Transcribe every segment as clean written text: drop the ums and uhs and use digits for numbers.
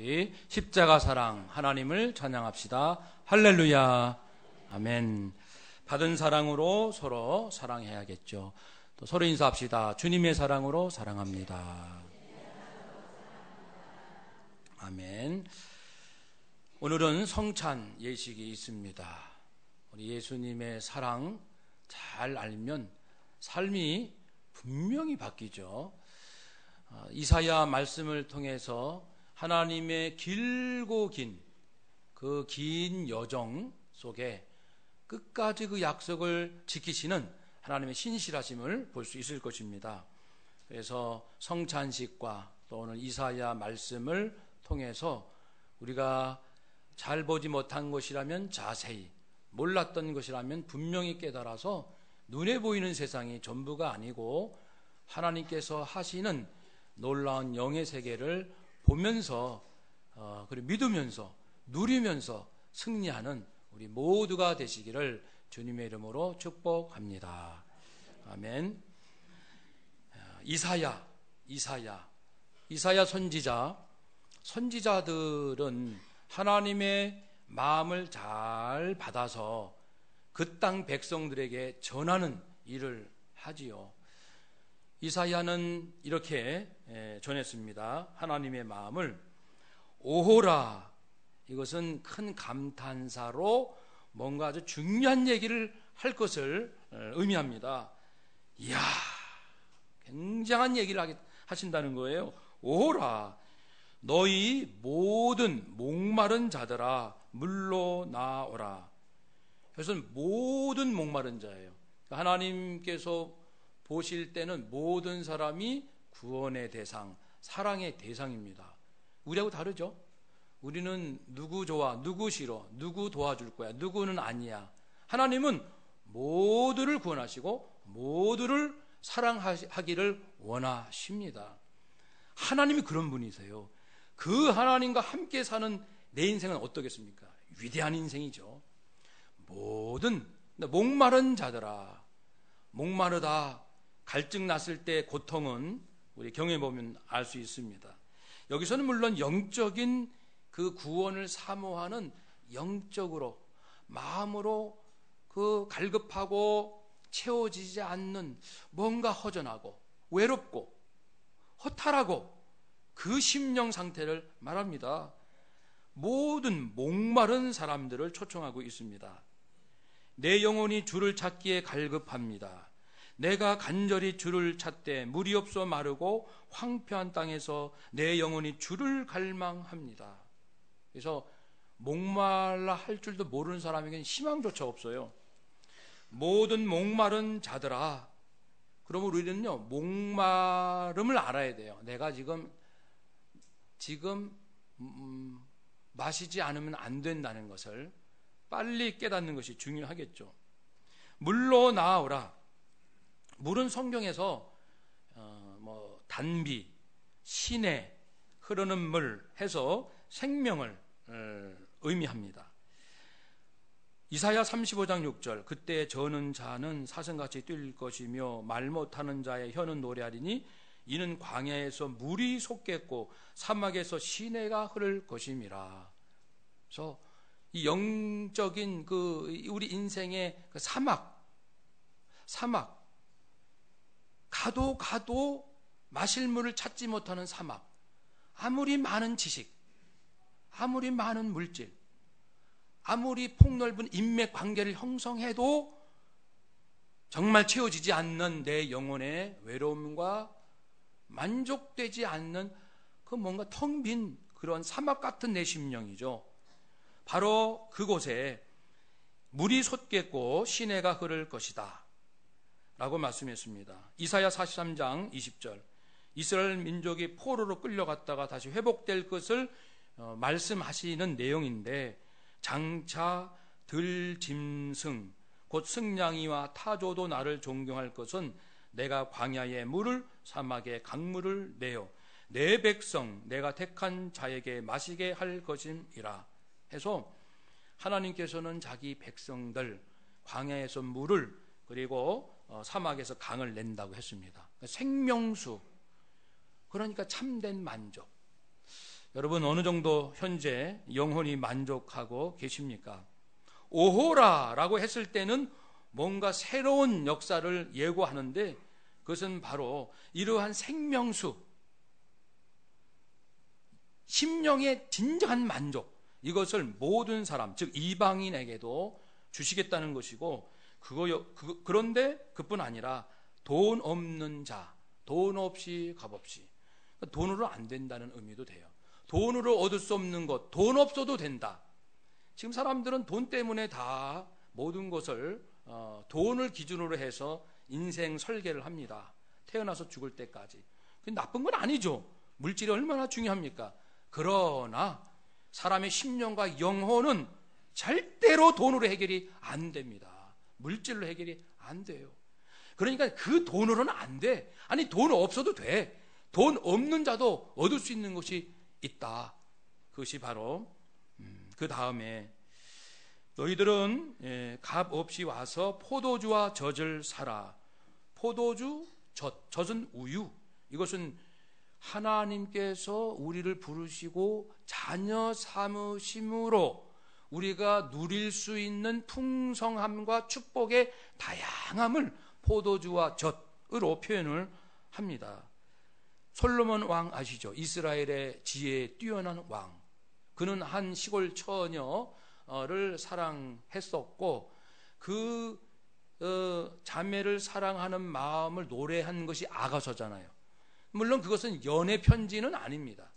우리 십자가 사랑 하나님을 찬양합시다. 할렐루야. 아멘. 받은 사랑으로 서로 사랑해야겠죠. 또 서로 인사합시다. 주님의 사랑으로 사랑합니다. 아멘. 오늘은 성찬 예식이 있습니다. 우리 예수님의 사랑 잘 알면 삶이 분명히 바뀌죠. 이사야 말씀을 통해서 하나님의 길고 긴 그 긴 여정 속에 끝까지 그 약속을 지키시는 하나님의 신실하심을 볼 수 있을 것입니다. 그래서 성찬식과 또 오늘 이사야 말씀을 통해서 우리가 잘 보지 못한 것이라면 자세히, 몰랐던 것이라면 분명히 깨달아서 눈에 보이는 세상이 전부가 아니고 하나님께서 하시는 놀라운 영의 세계를 보면서 그리고 믿으면서 누리면서 승리하는 우리 모두가 되시기를 주님의 이름으로 축복합니다. 아멘. 이사야 선지자들은 하나님의 마음을 잘 받아서 그 땅 백성들에게 전하는 일을 하지요. 이사야는 이렇게 전했습니다. 하나님의 마음을 오호라, 이것은 큰 감탄사로 뭔가 아주 중요한 얘기를 할 것을 의미합니다. 이야, 굉장한 얘기를 하신다는 거예요. 오호라, 너희 모든 목마른 자들아 물로 나오라. 그래서 모든 목마른 자예요. 하나님께서 보실 때는 모든 사람이 구원의 대상, 사랑의 대상입니다. 우리하고 다르죠? 우리는 누구 좋아, 누구 싫어, 누구 도와줄 거야, 누구는 아니야. 하나님은 모두를 구원하시고 모두를 사랑하기를 원하십니다. 하나님이 그런 분이세요. 그 하나님과 함께 사는 내 인생은 어떻겠습니까? 위대한 인생이죠. 모든 목마른 자들아, 목마르다, 갈증 났을 때 고통은 우리 경험해 보면 알 수 있습니다. 여기서는 물론 영적인 그 구원을 사모하는 영적으로 마음으로 그 갈급하고 채워지지 않는 뭔가 허전하고 외롭고 허탈하고 그 심령 상태를 말합니다. 모든 목마른 사람들을 초청하고 있습니다. 내 영혼이 주를 찾기에 갈급합니다. 내가 간절히 주를 찾되 물이 없어 마르고 황폐한 땅에서 내 영혼이 주를 갈망합니다. 그래서 목말라 할 줄도 모르는 사람에게는 희망조차 없어요. 모든 목마른 자들아, 그러면 우리는요 목마름을 알아야 돼요. 내가 지금 마시지 않으면 안 된다는 것을 빨리 깨닫는 것이 중요하겠죠. 물로 나아오라. 물은 성경에서 단비, 시내, 흐르는 물 해서 생명을 의미합니다. 이사야 35장 6절, 그때 저는 자는 사슴같이 뛸 것이며 말 못하는 자의 혀는 노래하리니 이는 광야에서 물이 솟겠고 사막에서 시내가 흐를 것임이라. 그래서 이 영적인 우리 인생의 그 사막 가도 마실 물을 찾지 못하는 사막, 아무리 많은 지식, 아무리 많은 물질, 아무리 폭넓은 인맥 관계를 형성해도 정말 채워지지 않는 내 영혼의 외로움과 만족되지 않는 그 뭔가 텅 빈 그런 사막 같은 내 심령이죠. 바로 그곳에 물이 솟겠고 시내가 흐를 것이다 라고 말씀했습니다. 이사야 43장 20절, 이스라엘 민족이 포로로 끌려갔다가 다시 회복될 것을 말씀하시는 내용인데, 장차 들짐승 곧 승냥이와 타조도 나를 존경할 것은 내가 광야에 물을 사막에 강물을 내어 내 백성 내가 택한 자에게 마시게 할 것임이라 해서 하나님께서는 자기 백성들 광야에서 물을 그리고 사막에서 강을 낸다고 했습니다. 생명수, 그러니까 참된 만족. 여러분 어느 정도 현재 영혼이 만족하고 계십니까? 오호라라고 했을 때는 뭔가 새로운 역사를 예고하는데 그것은 바로 이러한 생명수, 심령의 진정한 만족, 이것을 모든 사람, 즉 이방인에게도 주시겠다는 것이고, 그런데 그뿐 아니라 돈 없는 자, 돈 없이 값없이, 돈으로 안 된다는 의미도 돼요. 돈으로 얻을 수 없는 것, 돈 없어도 된다. 지금 사람들은 돈 때문에 다 모든 것을 돈을 기준으로 해서 인생 설계를 합니다. 태어나서 죽을 때까지. 나쁜 건 아니죠. 물질이 얼마나 중요합니까? 그러나 사람의 심령과 영혼은 절대로 돈으로 해결이 안 됩니다. 물질로 해결이 안 돼요. 그러니까 그 돈으로는 안 돼. 아니 돈 없어도 돼. 돈 없는 자도 얻을 수 있는 것이 있다. 그것이 바로 그 다음에 너희들은 값 없이 와서 포도주와 젖을 사라. 포도주, 젖은 우유. 이것은 하나님께서 우리를 부르시고 자녀 삼으심으로 우리가 누릴 수 있는 풍성함과 축복의 다양함을 포도주와 젖으로 표현을 합니다. 솔로몬 왕 아시죠? 이스라엘의 지혜에 뛰어난 왕. 그는 한 시골 처녀를 사랑했었고 그 자매를 사랑하는 마음을 노래한 것이 아가서잖아요. 물론 그것은 연애 편지는 아닙니다.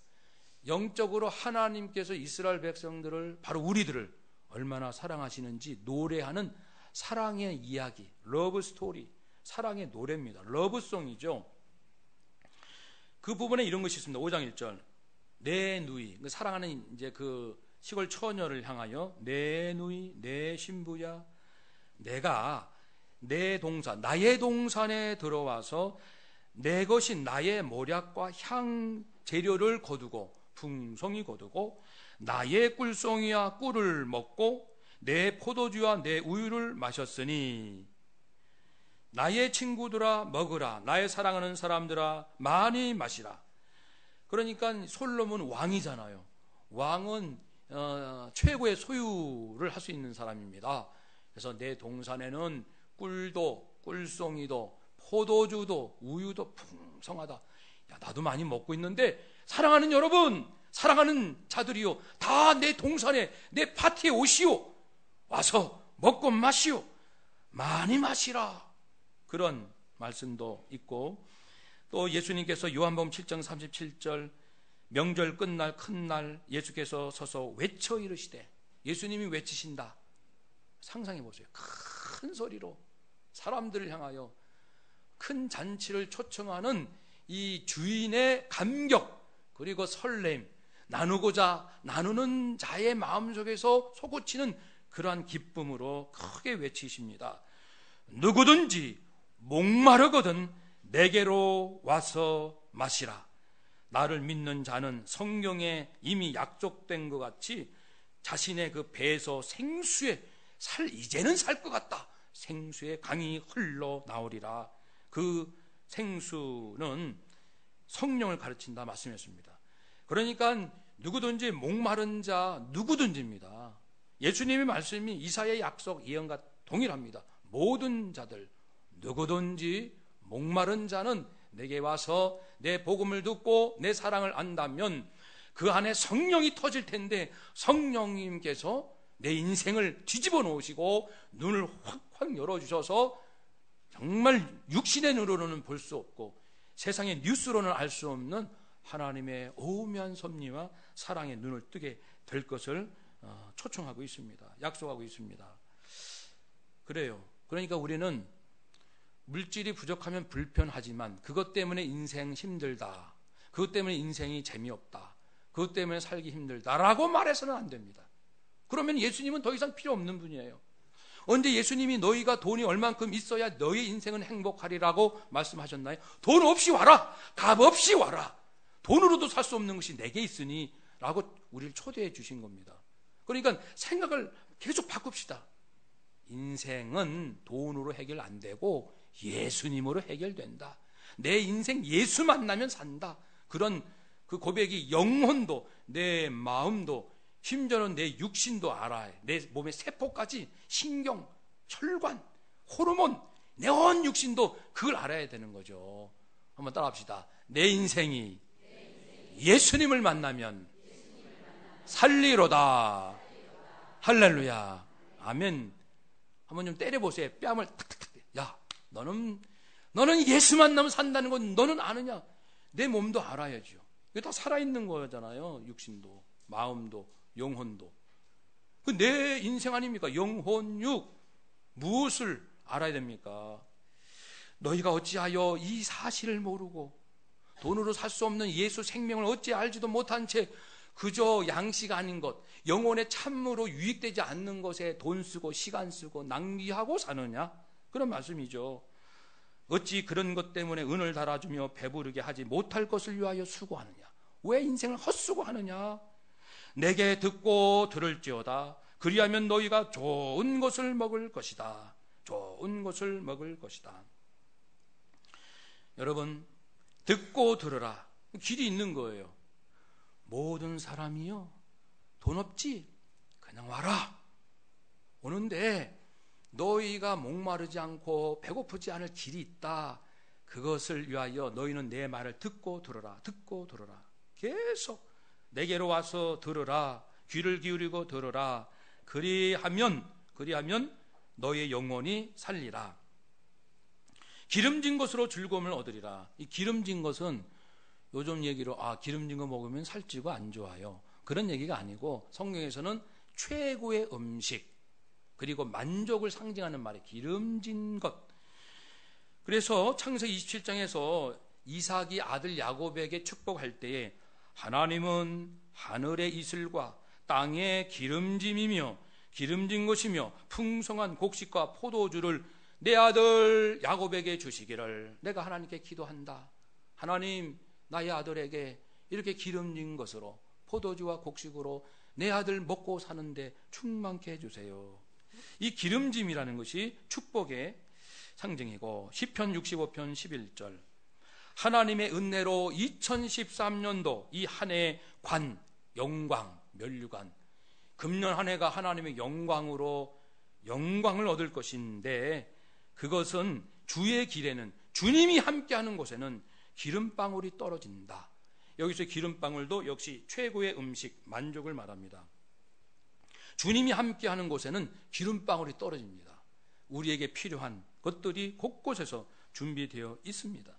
영적으로 하나님께서 이스라엘 백성들을, 바로 우리들을 얼마나 사랑하시는지 노래하는 사랑의 이야기, 러브 스토리, 사랑의 노래입니다. 러브송이죠. 그 부분에 이런 것이 있습니다. 5장 1절. 내 누이, 사랑하는 이제 그 시골 처녀를 향하여 내 누이, 내 신부야, 내가 내 동산, 나의 동산에 들어와서 내 것인 나의 모략과 향 재료를 거두고 풍성히 거두고 나의 꿀송이와 꿀을 먹고 내 포도주와 내 우유를 마셨으니 나의 친구들아 먹으라, 나의 사랑하는 사람들아 많이 마시라. 그러니까 솔로몬 왕이잖아요. 왕은 최고의 소유를 할 수 있는 사람입니다. 그래서 내 동산에는 꿀도 꿀송이도 포도주도 우유도 풍성하다. 야, 나도 많이 먹고 있는데 사랑하는 여러분, 사랑하는 자들이요, 다 내 동산에, 내 파티에 오시오. 와서 먹고 마시오. 많이 마시라. 그런 말씀도 있고, 또 예수님께서 요한복음 7장 37절 명절 끝날 큰 날 예수께서 서서 외쳐 이르시되, 예수님이 외치신다. 상상해 보세요. 큰 소리로 사람들을 향하여 큰 잔치를 초청하는 이 주인의 감격 그리고 설렘, 나누는 자의 마음속에서 솟구치는 그러한 기쁨으로 크게 외치십니다. 누구든지 목마르거든 내게로 와서 마시라. 나를 믿는 자는 성경에 이미 약속된 것 같이 자신의 그 배에서 이제는 살 것 같다. 생수의 강이 흘러나오리라. 그 생수는 성령을 가르친다 말씀했습니다. 그러니까 누구든지 목마른 자 누구든지입니다. 예수님의 말씀이 이사야의 약속 예언과 동일합니다. 모든 자들, 누구든지 목마른 자는 내게 와서 내 복음을 듣고 내 사랑을 안다면 그 안에 성령이 터질 텐데, 성령님께서 내 인생을 뒤집어 놓으시고 눈을 확확 열어주셔서 정말 육신의 눈으로는 볼 수 없고 세상의 뉴스로는 알 수 없는 하나님의 오묘한 섭리와 사랑의 눈을 뜨게 될 것을 초청하고 있습니다. 약속하고 있습니다. 그래요. 그러니까 우리는 물질이 부족하면 불편하지만 그것 때문에 인생 힘들다, 그것 때문에 인생이 재미없다, 그것 때문에 살기 힘들다라고 말해서는 안 됩니다. 그러면 예수님은 더 이상 필요 없는 분이에요. 언제 예수님이 너희가 돈이 얼만큼 있어야 너희 인생은 행복하리라고 말씀하셨나요? 돈 없이 와라, 값 없이 와라, 돈으로도 살 수 없는 것이 내게 있으니 라고 우리를 초대해 주신 겁니다. 그러니까 생각을 계속 바꿉시다. 인생은 돈으로 해결 안 되고 예수님으로 해결된다. 내 인생 예수 만나면 산다. 그런 그 고백이 영혼도 내 마음도 심지어는 내 육신도 알아야 해. 내 몸의 세포까지 신경, 혈관, 호르몬, 내 온 육신도 그걸 알아야 되는 거죠. 한번 따라합시다. 내 인생이 예수님을 만나면 살리로다. 할렐루야. 아멘. 한번 좀 때려보세요. 뺨을 탁탁탁. 야, 너는 예수 만나면 산다는 건 너는 아느냐? 내 몸도 알아야죠. 이게 다 살아있는 거잖아요. 육신도, 마음도, 영혼도. 내 인생 아닙니까? 영혼, 육. 무엇을 알아야 됩니까? 너희가 어찌하여 이 사실을 모르고 돈으로 살 수 없는 예수 생명을 어찌 알지도 못한 채 그저 양식 아닌 것, 영혼에 참으로 유익되지 않는 것에 돈 쓰고 시간 쓰고 낭비하고 사느냐? 그런 말씀이죠. 어찌 그런 것 때문에 은을 달아주며 배부르게 하지 못할 것을 위하여 수고하느냐? 왜 인생을 헛수고하느냐? 내게 듣고 들을지어다. 그리하면 너희가 좋은 것을 먹을 것이다. 좋은 것을 먹을 것이다. 여러분, 듣고 들으라. 길이 있는 거예요. 모든 사람이요, 돈 없지? 그냥 와라. 오는데 너희가 목마르지 않고 배고프지 않을 길이 있다. 그것을 위하여 너희는 내 말을 듣고 들으라. 듣고 들으라. 계속 내게로 와서 들으라. 귀를 기울이고 들으라. 그리하면 너희의 영혼이 살리라. 기름진 것으로 즐거움을 얻으리라. 이 기름진 것은 요즘 얘기로 기름진 거 먹으면 살찌고 안 좋아요. 그런 얘기가 아니고 성경에서는 최고의 음식 그리고 만족을 상징하는 말이 기름진 것. 그래서 창세기 27장에서 이삭이 아들 야곱에게 축복할 때에 하나님은 하늘의 이슬과 땅의 기름짐이며 기름진 것이며 풍성한 곡식과 포도주를 내 아들 야곱에게 주시기를 내가 하나님께 기도한다. 하나님, 나의 아들에게 이렇게 기름진 것으로 포도주와 곡식으로 내 아들 먹고 사는데 충만케 해주세요. 이 기름짐이라는 것이 축복의 상징이고 시편 65편 11절 하나님의 은혜로 2013년도 이 한 해의 관, 영광, 면류관 금년 한 해가 하나님의 영광으로 영광을 얻을 것인데 그것은 주의 길에는 주님이 함께하는 곳에는 기름방울이 떨어진다. 여기서 기름방울도 역시 최고의 음식, 만족을 말합니다. 주님이 함께하는 곳에는 기름방울이 떨어집니다. 우리에게 필요한 것들이 곳곳에서 준비되어 있습니다.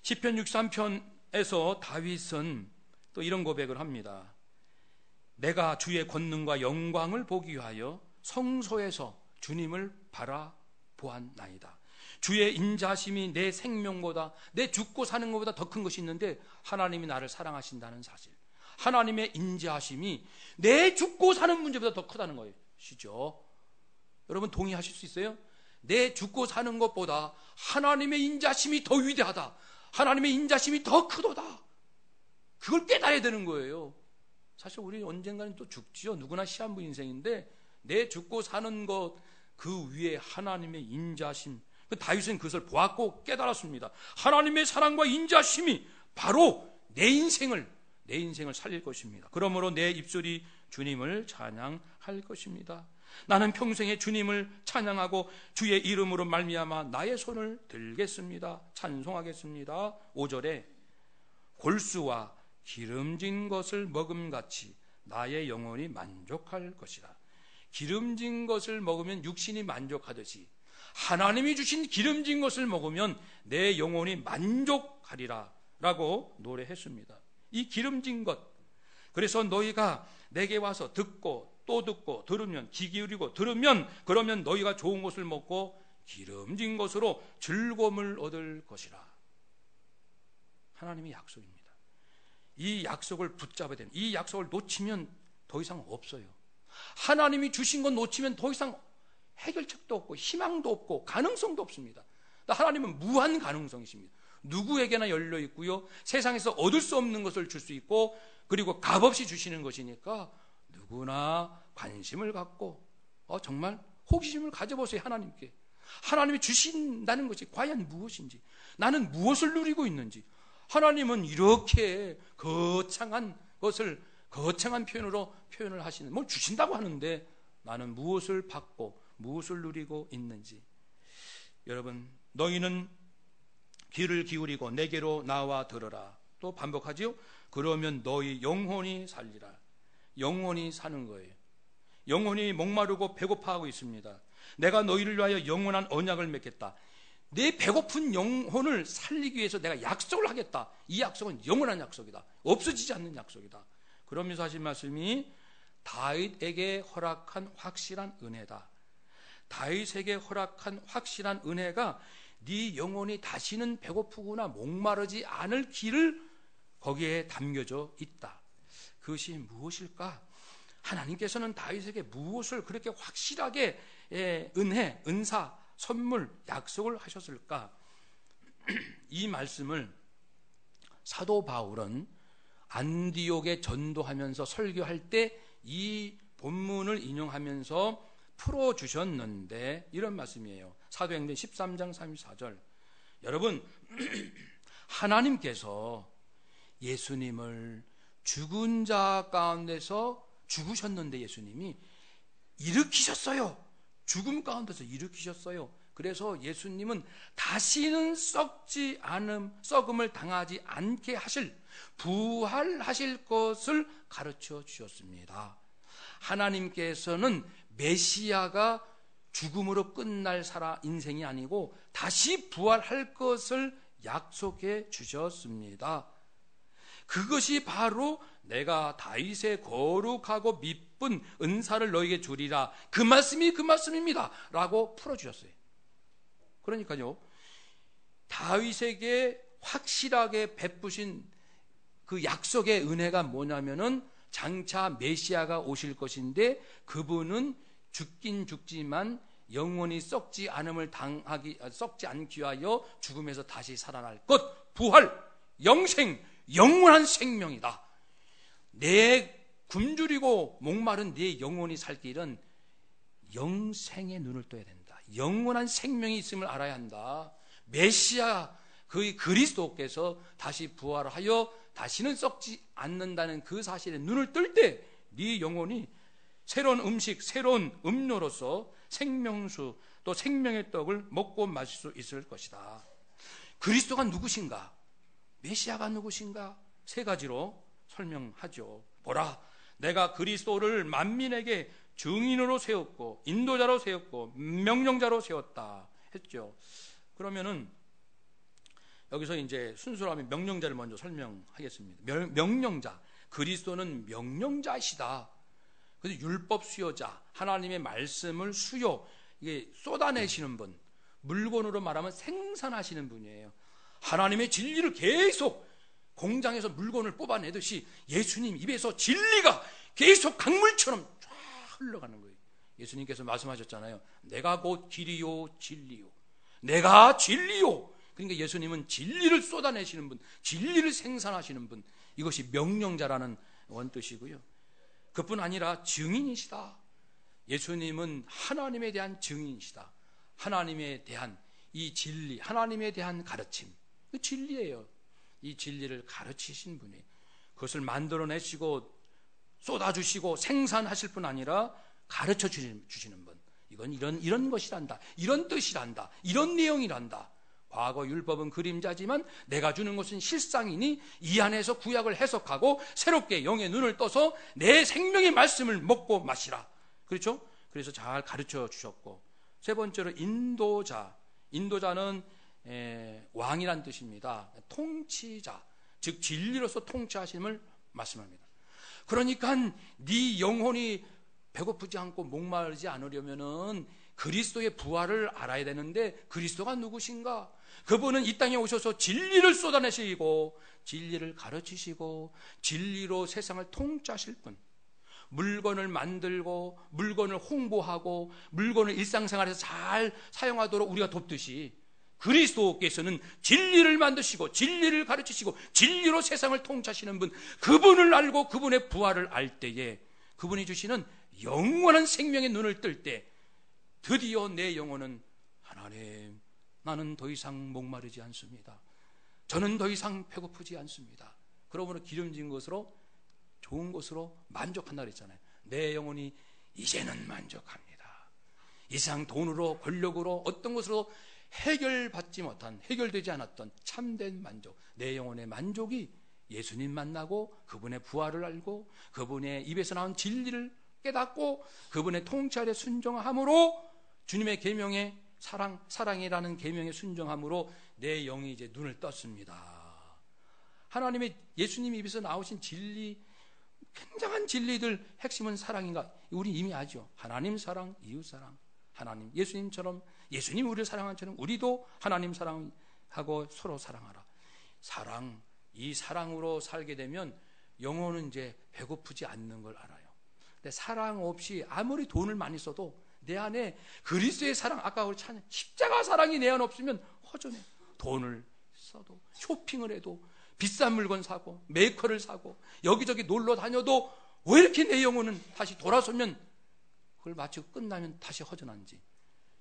시편 63편에서 다윗은 또 이런 고백을 합니다. 내가 주의 권능과 영광을 보기 위하여 성소에서 주님을 바라보았나이다. 주의 인자심이 내 생명보다 내 죽고 사는 것보다 더 큰 것이 있는데 하나님이 나를 사랑하신다는 사실, 하나님의 인자심이 내 죽고 사는 문제보다 더 크다는 것이죠. 여러분 동의하실 수 있어요? 내 죽고 사는 것보다 하나님의 인자심이 더 위대하다. 하나님의 인자심이 더 크도다. 그걸 깨달아야 되는 거예요. 사실 우리 언젠가는 또 죽지요. 누구나 시한부 인생인데 내 죽고 사는 것 그 위에 하나님의 인자심, 다윗은 그것을 보았고 깨달았습니다. 하나님의 사랑과 인자심이 바로 내 인생을 살릴 것입니다. 그러므로 내 입술이 주님을 찬양할 것입니다. 나는 평생에 주님을 찬양하고 주의 이름으로 말미암아 나의 손을 들겠습니다. 찬송하겠습니다. 5절에 골수와 기름진 것을 먹음같이 나의 영혼이 만족할 것이라. 기름진 것을 먹으면 육신이 만족하듯이 하나님이 주신 기름진 것을 먹으면 내 영혼이 만족하리라 라고 노래했습니다. 이 기름진 것, 그래서 너희가 내게 와서 듣고 또 듣고 들으면, 귀 기울이고 들으면, 그러면 너희가 좋은 것을 먹고 기름진 것으로 즐거움을 얻을 것이라. 하나님의 약속입니다. 이 약속을 붙잡아야 됩니다. 이 약속을 놓치면 더 이상 없어요. 하나님이 주신 것 놓치면 더 이상 해결책도 없고 희망도 없고 가능성도 없습니다. 하나님은 무한 가능성이십니다. 누구에게나 열려 있고요, 세상에서 얻을 수 없는 것을 줄 수 있고, 그리고 값없이 주시는 것이니까 누구나 관심을 갖고 정말 호기심을 가져보세요. 하나님께. 하나님이 주신다는 것이 과연 무엇인지, 나는 무엇을 누리고 있는지, 하나님은 이렇게 거창한 것을 거창한 표현을 하시는, 뭘 주신다고 하는데 나는 무엇을 받고 무엇을 누리고 있는지. 여러분, 너희는 귀를 기울이고 내게로 나와 들으라. 또 반복하지요. 그러면 너희 영혼이 살리라. 영혼이 사는 거예요. 영혼이 목마르고 배고파하고 있습니다. 내가 너희를 위하여 영원한 언약을 맺겠다. 내 배고픈 영혼을 살리기 위해서 내가 약속을 하겠다. 이 약속은 영원한 약속이다. 없어지지 않는 약속이다. 그러면서 하신 말씀이 다윗에게 허락한 확실한 은혜다. 다윗에게 허락한 확실한 은혜가 네 영혼이 다시는 배고프거나 목마르지 않을 길을 거기에 담겨져 있다. 그것이 무엇일까? 하나님께서는 다윗에게 무엇을 그렇게 확실하게 은혜, 은사, 선물, 약속을 하셨을까? 이 말씀을 사도 바울은 안디옥에 전도하면서 설교할 때 이 본문을 인용하면서 풀어주셨는데 이런 말씀이에요. 사도행전 13장 34절. 여러분, 하나님께서 예수님을 죽은 자 가운데서 죽으셨는데 예수님이 일으키셨어요. 죽음 가운데서 일으키셨어요. 그래서 예수님은 다시는 썩음을 당하지 않게 하실, 부활하실 것을 가르쳐 주셨습니다. 하나님께서는 메시아가 죽음으로 끝날 인생이 아니고 다시 부활할 것을 약속해 주셨습니다. 그것이 바로 내가 다윗의 거룩하고 미쁜 은사를 너에게 주리라, 그 말씀입니다 라고 풀어주셨어요. 그러니까요, 다윗에게 확실하게 베푸신 그 약속의 은혜가 뭐냐면은 장차 메시아가 오실 것인데 그분은 죽긴 죽지만 영원히 썩지 않기 위하여 죽음에서 다시 살아날 것, 부활, 영생, 영원한 생명이다. 내 굶주리고 목마른 네 영혼이 살 길은 영생의 눈을 떠야 된다. 영원한 생명이 있음을 알아야 한다. 메시아, 그 그리스도께서 다시 부활하여 다시는 썩지 않는다는 그 사실에 눈을 뜰 때 네 영혼이 새로운 음식, 새로운 음료로서 생명수, 또 생명의 떡을 먹고 마실 수 있을 것이다. 그리스도가 누구신가? 메시아가 누구신가? 세 가지로 설명하죠. 보라, 내가 그리스도를 만민에게 증인으로 세웠고 인도자로 세웠고 명령자로 세웠다 했죠. 그러면은 여기서 이제 순서로 하면 명령자를 먼저 설명하겠습니다. 명령자, 그리스도는 명령자시다. 그래서 율법 수요자, 하나님의 말씀을 이게 쏟아내시는 분, 물건으로 말하면 생산하시는 분이에요. 하나님의 진리를 계속 공장에서 물건을 뽑아내듯이 예수님 입에서 진리가 계속 강물처럼 쫙 흘러가는 거예요. 예수님께서 말씀하셨잖아요. 내가 곧 길이요 진리요. 내가 진리요. 그러니까 예수님은 진리를 쏟아내시는 분, 진리를 생산하시는 분, 이것이 명령자라는 원뜻이고요. 그뿐 아니라 증인이시다. 예수님은 하나님에 대한 증인이시다. 하나님에 대한 이 진리, 하나님에 대한 가르침, 그 진리예요. 이 진리를 가르치신 분이 그것을 만들어내시고 쏟아주시고 생산하실 뿐 아니라 가르쳐 주시는 분. 이건 이런 것이란다, 이런 뜻이란다, 이런 내용이란다. 과거 율법은 그림자지만 내가 주는 것은 실상이니 이 안에서 구약을 해석하고 새롭게 영의 눈을 떠서 내 생명의 말씀을 먹고 마시라. 그렇죠? 그래서 잘 가르쳐 주셨고, 세 번째로 인도자는 왕이란 뜻입니다. 통치자, 즉 진리로서 통치하심을 말씀합니다. 그러니까 네 영혼이 배고프지 않고 목마르지 않으려면은 그리스도의 부활을 알아야 되는데, 그리스도가 누구신가? 그분은 이 땅에 오셔서 진리를 쏟아내시고 진리를 가르치시고 진리로 세상을 통치하실 분, 물건을 만들고 물건을 홍보하고 물건을 일상생활에서 잘 사용하도록 우리가 돕듯이 그리스도께서는 진리를 만드시고 진리를 가르치시고 진리로 세상을 통치하시는 분, 그분을 알고 그분의 부활을 알 때에 그분이 주시는 영원한 생명의 눈을 뜰 때 드디어 내 영혼은 하나님, 나는 더 이상 목마르지 않습니다. 저는 더 이상 배고프지 않습니다. 그러므로 기름진 것으로, 좋은 것으로 만족한다 그랬잖아요. 내 영혼이 이제는 만족합니다. 이상 돈으로, 권력으로, 어떤 것으로 해결되지 않았던 참된 만족, 내 영혼의 만족이 예수님 만나고 그분의 부활을 알고 그분의 입에서 나온 진리를 깨닫고 그분의 통치 아래 순종함으로, 주님의 계명에 사랑이라는 계명에 순종함으로 내 영이 이제 눈을 떴습니다. 하나님의, 예수님 입에서 나오신 진리, 굉장한 진리들 핵심은 사랑인가? 우리 이미 아죠. 하나님 사랑, 이웃 사랑. 하나님, 예수님처럼, 예수님 우리를 사랑한 처럼 우리도 하나님 사랑하고 서로 사랑하라. 사랑, 이 사랑으로 살게 되면 영혼은 이제 배고프지 않는 걸 알아요. 근데 사랑 없이 아무리 돈을 많이 써도 내 안에 그리스도의 사랑, 아까 우리 찬양, 십자가 사랑이 내 안에 없으면 허전해. 돈을 써도, 쇼핑을 해도, 비싼 물건 사고, 메이커를 사고, 여기저기 놀러 다녀도 왜 이렇게 내 영혼은 다시 돌아서면, 그걸 마치고 끝나면 다시 허전한지,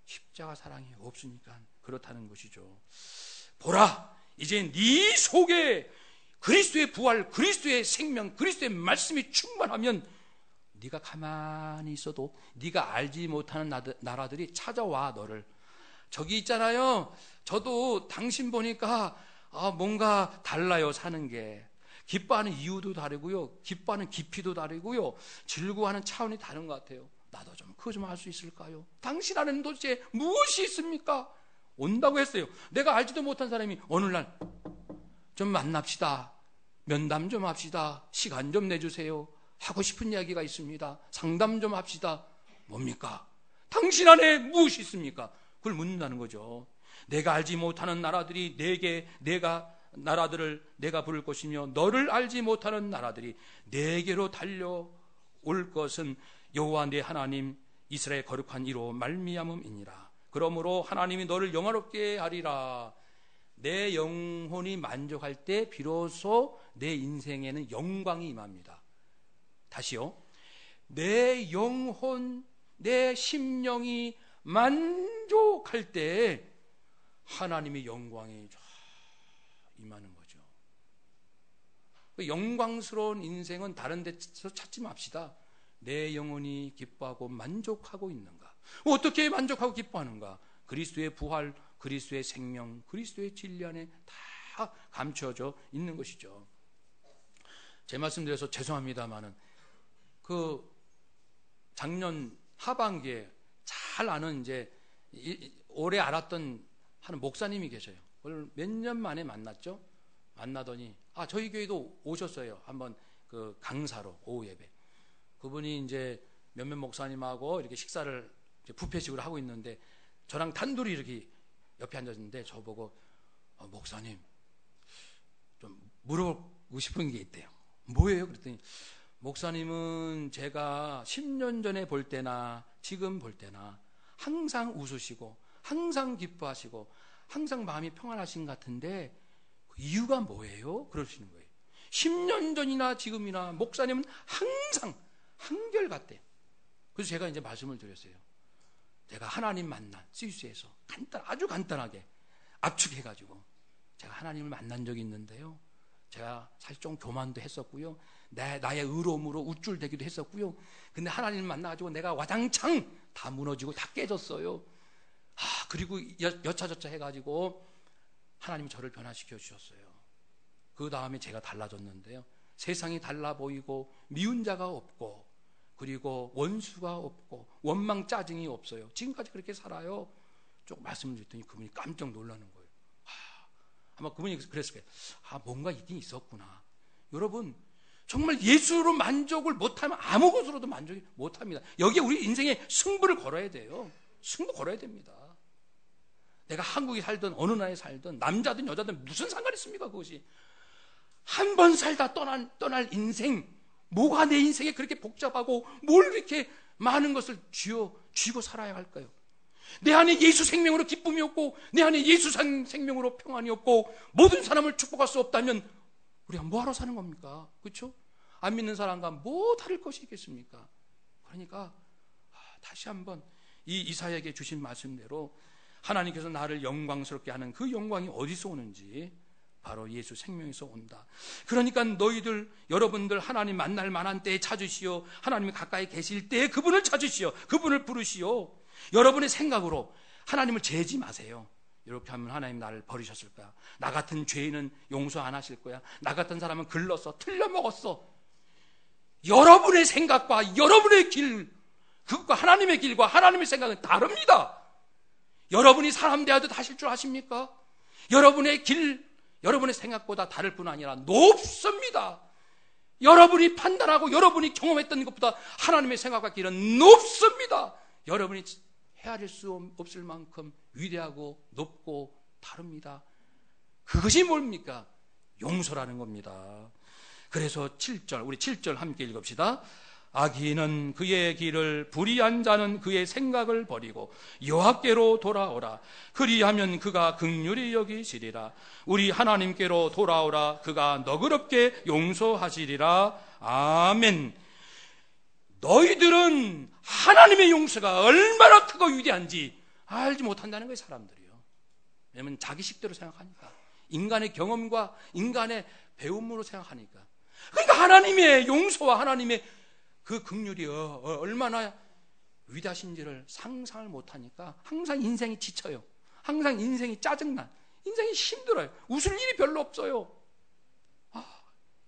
십자가 사랑이 없으니까 그렇다는 것이죠. 보라, 이제 네 속에 그리스도의 부활, 그리스도의 생명, 그리스도의 말씀이 충만하면 네가 가만히 있어도 네가 알지 못하는 나라들이 찾아와 너를. 저기 있잖아요. 저도 당신 보니까 뭔가 달라요. 사는 게. 기뻐하는 이유도 다르고요. 기뻐하는 깊이도 다르고요. 즐거워하는 차원이 다른 것 같아요. 나도 좀 그거 좀 할 수 있을까요? 당신 안에는 도대체 무엇이 있습니까? 온다고 했어요. 내가 알지도 못한 사람이 어느 날 좀 만납시다. 면담 좀 합시다. 시간 좀 내주세요. 하고 싶은 이야기가 있습니다. 상담 좀 합시다. 뭡니까? 당신 안에 무엇이 있습니까? 그걸 묻는다는 거죠. 내가 알지 못하는 나라들이 나라들을 내가 부를 것이며 너를 알지 못하는 나라들이 내게로 달려올 것은 여호와 내 하나님 이스라엘 거룩한 이로 말미암음이니라. 그러므로 하나님이 너를 영화롭게 하리라. 내 영혼이 만족할 때 비로소 내 인생에는 영광이 임합니다. 다시요. 내 영혼, 내 심령이 만족할 때 하나님의 영광이 임하는 거죠. 영광스러운 인생은 다른 데서 찾지 맙시다. 내 영혼이 기뻐하고 만족하고 있는가? 어떻게 만족하고 기뻐하는가? 그리스도의 부활, 그리스도의 생명, 그리스도의 진리 안에 다 감춰져 있는 것이죠. 제 말씀드려서 죄송합니다만은 작년 하반기에 잘 아는 이제 오래 알았던 한 목사님이 계셔요. 그걸 몇 년 만에 만났죠. 만나더니 저희 교회도 오셨어요. 한번 그 강사로 오후 예배. 그분이 이제 몇몇 목사님하고 이렇게 식사를 이제 뷔페식으로 하고 있는데 저랑 단둘이 이렇게 옆에 앉았는데 저보고 목사님 좀 물어보고 싶은 게 있대요. 뭐예요? 그랬더니 목사님은 제가 10년 전에 볼 때나 지금 볼 때나 항상 웃으시고 항상 기뻐하시고 항상 마음이 평안하신 것 같은데 그 이유가 뭐예요? 그러시는 거예요. 10년 전이나 지금이나 목사님은 항상 한결같대요. 그래서 제가 이제 말씀을 드렸어요. 제가 하나님 만난 스위스에서 아주 간단하게 압축해가지고 제가 하나님을 만난 적이 있는데요. 제가 사실 좀 교만도 했었고요. 나의 의로움으로 우쭐대기도 했었고요. 근데 하나님을 만나가지고 내가 와장창 다 무너지고 다 깨졌어요. 그리고 여차저차 해가지고 하나님이 저를 변화시켜 주셨어요. 그 다음에 제가 달라졌는데요. 세상이 달라 보이고 미운 자가 없고 그리고 원수가 없고 원망 짜증이 없어요. 지금까지 그렇게 살아요. 쭉 말씀을 드렸더니 그분이 깜짝 놀라는 거예요. 아마 그분이 그랬을 거예요. 뭔가 있긴 있었구나. 여러분 정말 예수로 만족을 못하면 아무것으로도 만족이 못합니다. 여기에 우리 인생에 승부를 걸어야 돼요. 승부 걸어야 됩니다. 내가 한국에 살든 어느 나라에 살든 남자든 여자든 무슨 상관이 있습니까? 그것이 한 번 살다 떠날 인생, 뭐가 내 인생에 그렇게 복잡하고 뭘 이렇게 많은 것을 쥐고 살아야 할까요? 내 안에 예수 생명으로 기쁨이 없고 내 안에 예수 생명으로 평안이 없고 모든 사람을 축복할 수 없다면 우리가 뭐하러 사는 겁니까? 그렇죠? 안 믿는 사람과 뭐 다를 것이 있겠습니까? 그러니까 다시 한번 이 이사야에게 주신 말씀대로 하나님께서 나를 영광스럽게 하는 그 영광이 어디서 오는지 바로 예수 생명에서 온다. 그러니까 너희들 여러분들 하나님 만날 만한 때에 찾으시오. 하나님이 가까이 계실 때에 그분을 찾으시오. 그분을 부르시오. 여러분의 생각으로 하나님을 재지 마세요. 이렇게 하면 하나님 나를 버리셨을 거야. 나 같은 죄인은 용서 안 하실 거야. 나 같은 사람은 글렀어, 틀려먹었어. 여러분의 생각과 여러분의 길, 그것과 하나님의 길과 하나님의 생각은 다릅니다. 여러분이 사람 대하듯 하실 줄 아십니까? 여러분의 길, 여러분의 생각보다 다를 뿐 아니라 높습니다. 여러분이 판단하고 여러분이 경험했던 것보다 하나님의 생각과 길은 높습니다. 여러분이 헤아릴 수 없을 만큼 위대하고 높고 다릅니다. 그것이 뭡니까? 용서라는 겁니다. 그래서 7절, 우리 7절 함께 읽읍시다. 악인은 그의 길을, 불의한 자는 그의 생각을 버리고 여호와께로 돌아오라. 그리하면 그가 긍휼히 여기시리라. 우리 하나님께로 돌아오라. 그가 너그럽게 용서하시리라. 아멘. 너희들은 하나님의 용서가 얼마나 크고 위대한지 알지 못한다는 거예요, 사람들이요. 왜냐하면 자기식대로 생각하니까, 인간의 경험과 인간의 배움으로 생각하니까. 그러니까 하나님의 용서와 하나님의 그 긍휼이 얼마나 위대하신지를 상상을 못하니까 항상 인생이 지쳐요. 항상 인생이 짜증나. 인생이 힘들어요. 웃을 일이 별로 없어요.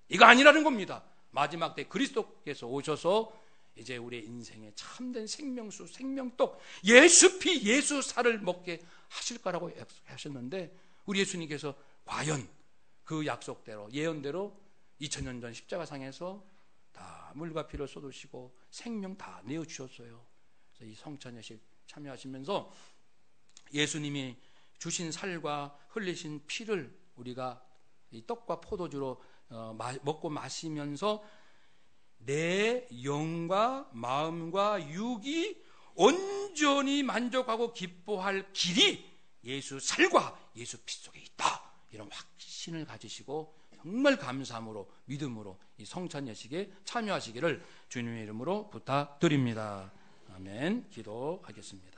이거 아니라는 겁니다. 마지막 때 그리스도께서 오셔서 이제 우리의 인생에 참된 생명수, 생명떡, 예수 피, 예수 살을 먹게 하실 거라고 하셨는데, 우리 예수님께서 과연 그 약속대로, 예언대로 2000년 전 십자가상에서 다 물과 피를 쏟으시고 생명 다 내어주셨어요. 그래서 이 성찬예식 참여하시면서 예수님이 주신 살과 흘리신 피를 우리가 이 떡과 포도주로 먹고 마시면서 내 영과 마음과 육이 온전히 만족하고 기뻐할 길이 예수 살과 예수 피 속에 있다. 이런 확신을 가지시고 정말 감사함으로, 믿음으로 이 성찬 예식에 참여하시기를 주님의 이름으로 부탁드립니다. 아멘. 기도하겠습니다.